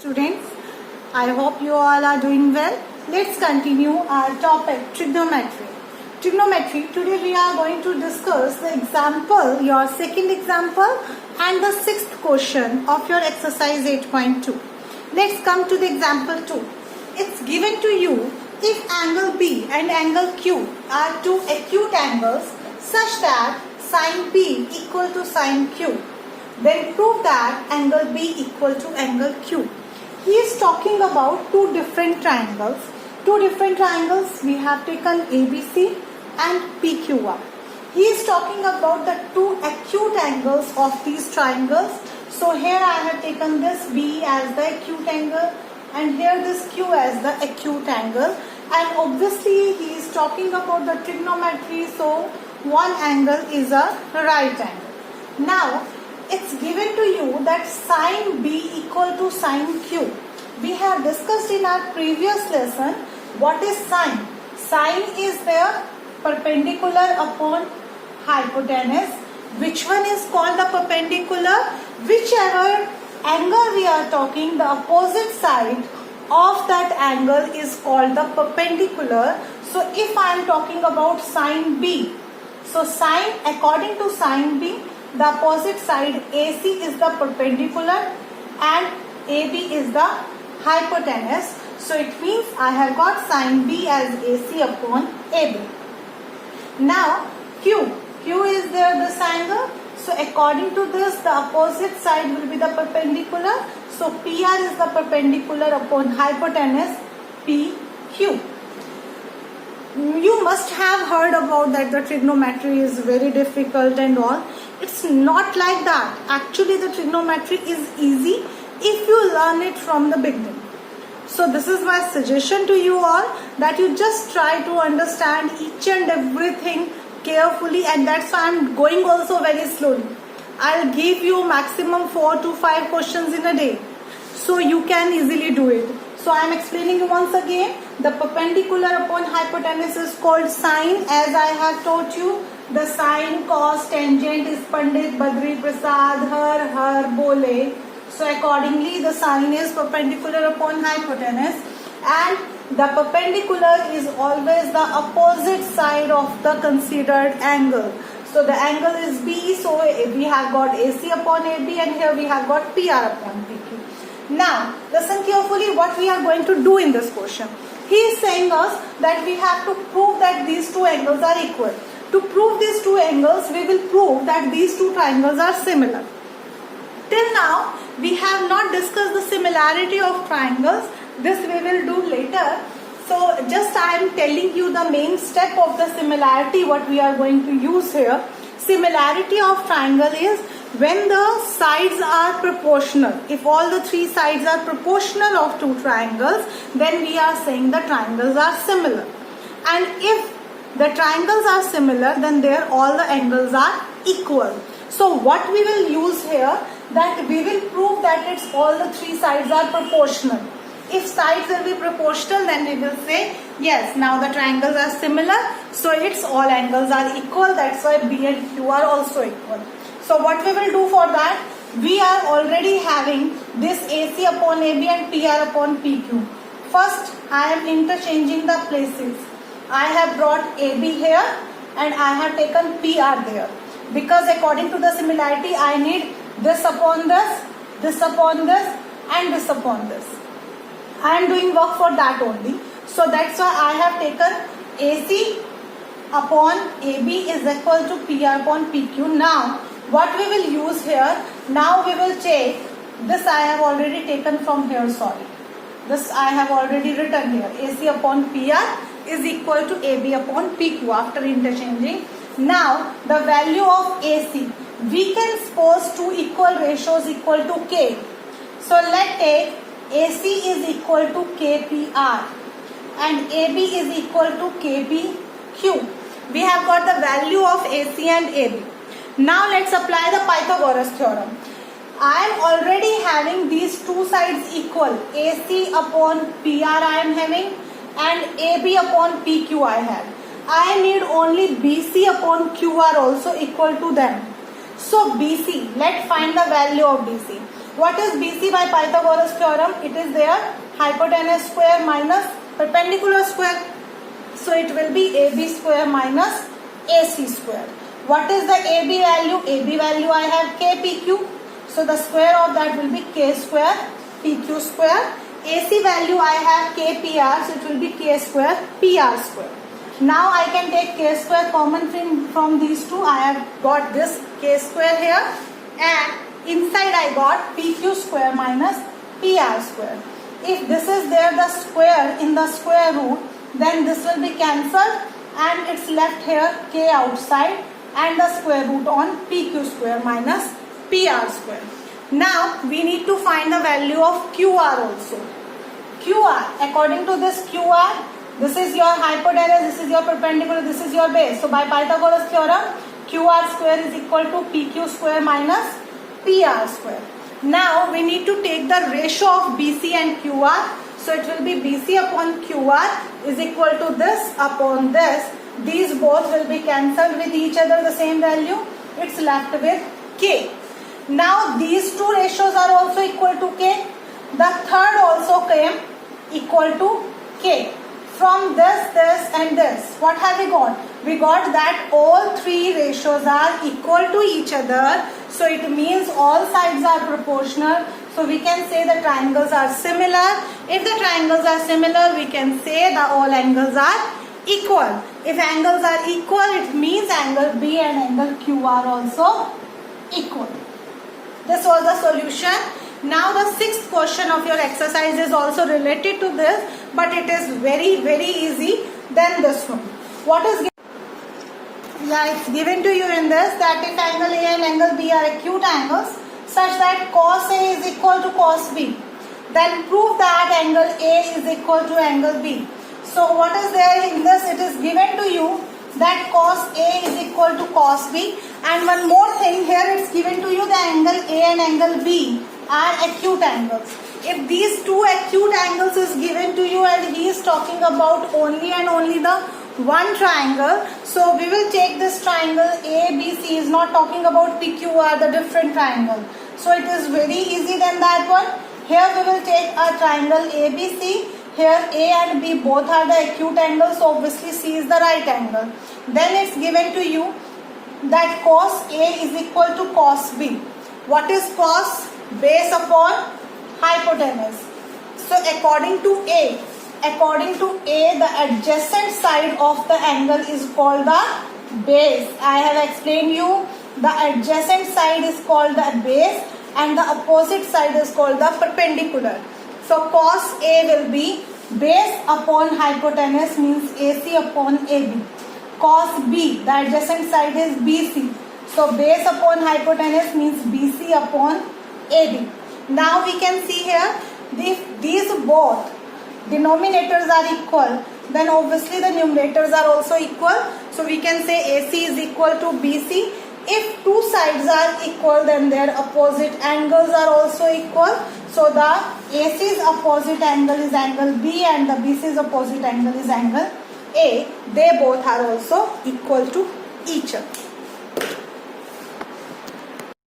Students, I hope you all are doing well. Let's continue our topic trigonometry. Trigonometry, today we are going to discuss the example, your second example and the sixth question of your exercise 8.2. Let's come to the example 2. It's given to you if angle B and angle Q are two acute angles such that sine B equal to sine Q. Then prove that angle B equal to angle Q. He is talking about two different triangles. Two different triangles we have taken ABC and PQR. He is talking about the two acute angles of these triangles. So here I have taken this B as the acute angle and here this Q as the acute angle. And obviously he is talking about the trigonometry, so one angle is a right angle. Now it's given to you that sine B equal to sine Q. We have discussed in our previous lesson what is sine. Sine is the perpendicular upon hypotenuse. Which one is called the perpendicular? Whichever angle we are talking, the opposite side of that angle is called the perpendicular. So if I am talking about sine B, so sine, according to sine B, the opposite side AC is the perpendicular and AB is the hypotenuse. So it means I have got sine B as AC upon AB. Now Q is there, this angle. So according to this, the opposite side will be the perpendicular. So PR is the perpendicular upon hypotenuse PQ. You must have heard about that the trigonometry is very difficult and all. It's not like that. Actually the trigonometry is easy if you learn it from the beginning. So this is my suggestion to you all, that you just try to understand each and everything carefully, and that's why I'm going also very slowly. I'll give you maximum 4 to 5 questions in a day, so you can easily do it. So I am explaining you once again. The perpendicular upon hypotenuse is called sine, as I have taught you. The sine, cos, tangent is Pandit Badri Prasad, har bole. So accordingly the sine is perpendicular upon hypotenuse, and the perpendicular is always the opposite side of the considered angle. So the angle is B, so we have got AC upon AB and here we have got PR upon PQ. Now listen carefully what we are going to do in this question. He is saying us that we have to prove that these two angles are equal. To prove these two angles, we will prove that these two triangles are similar. Till now we have not discussed the similarity of triangles. This we will do later. So just I am telling you the main step of the similarity what we are going to use here. Similarity of triangle is when the sides are proportional. If all the three sides are proportional of two triangles, then we are saying the triangles are similar. And if the triangles are similar, then there all the angles are equal. So what we will use here, that we will prove that it's all the three sides are proportional. If sides will be proportional, then we will say yes, now the triangles are similar, so its all angles are equal. That's why B and Q are also equal. So what we will do for that, we are already having this AC upon AB and PR upon PQ. First I am interchanging the places. I have brought AB here and I have taken PR there, because according to the similarity I need this upon this, this upon this and this upon this. I am doing work for that only. So that's why I have taken AC upon AB is equal to PR upon PQ. Now what we will use here, now we will check. This I have already taken from here, sorry. This I have already written here. AC upon PR is equal to AB upon PQ after interchanging. Now the value of AC, we can suppose two equal ratios equal to K. So let's take AC is equal to KPR and AB is equal to KPQ. We have got the value of AC and AB. Now let's apply the Pythagoras theorem. I am already having these two sides equal. AC upon PR I am having and AB upon PQ I have. I need only BC upon QR also equal to them. So BC, let's find the value of BC. What is BC by Pythagoras theorem? It is their hypotenuse square minus perpendicular square. So it will be AB square minus AC square. What is the AB value? AB value I have KPQ. So the square of that will be K square PQ square. AC value I have KPR. So it will be K square PR square. Now I can take K square common from these two. I have got this K square here, and inside I got PQ square minus PR square. If this is there, the square in the square root, then this will be cancelled and it's left here K outside and the square root on PQ square minus PR square. Now we need to find the value of QR also. QR, according to this QR, this is your hypotenuse, this is your perpendicular, this is your base. So by Pythagoras theorem, QR square is equal to PQ square minus PR square. Now we need to take the ratio of BC and QR. So it will be BC upon QR is equal to this upon this. These both will be cancelled with each other the same value. It's left with K. Now these two ratios are also equal to K. The third also came equal to K. From this and this, what have we got? We got that all three ratios are equal to each other. So it means all sides are proportional. So we can say the triangles are similar. If the triangles are similar, we can say that all angles are equal. If angles are equal, it means angle B and angle Q are also equal. This was the solution. Now the sixth question of your exercise is also related to this, but it is very easy than this one. What is given? Yeah, it's given to you in this that if angle A and angle B are acute angles such that cos A is equal to cos B, then prove that angle A is equal to angle B. So what is there in this? It is given to you that cos A is equal to cos B, and one more thing here, it's given to you the angle A and angle B are acute angles. If these two acute angles is given to you and he is talking about only and only the one triangle, so we will take this triangle ABC, is not talking about PQR, the different triangle. So it is very easy than that one. Here we will take a triangle ABC. Here A and B both are the acute angles, so obviously C is the right angle. Then it's given to you that cos A is equal to cos B. What is cos? Base upon hypotenuse. So according to A, the adjacent side of the angle is called the base. I have explained you the adjacent side is called the base and the opposite side is called the perpendicular. So cos A will be base upon hypotenuse, means AC upon AB. Cos B, the adjacent side is BC. So base upon hypotenuse means BC upon AB. Now we can see here, if these both denominators are equal, then obviously the numerators are also equal. So we can say AC is equal to BC. If two sides are equal, then their opposite angles are also equal. So the AC's opposite angle is angle B and the BC's opposite angle is angle A. They both are also equal to each other.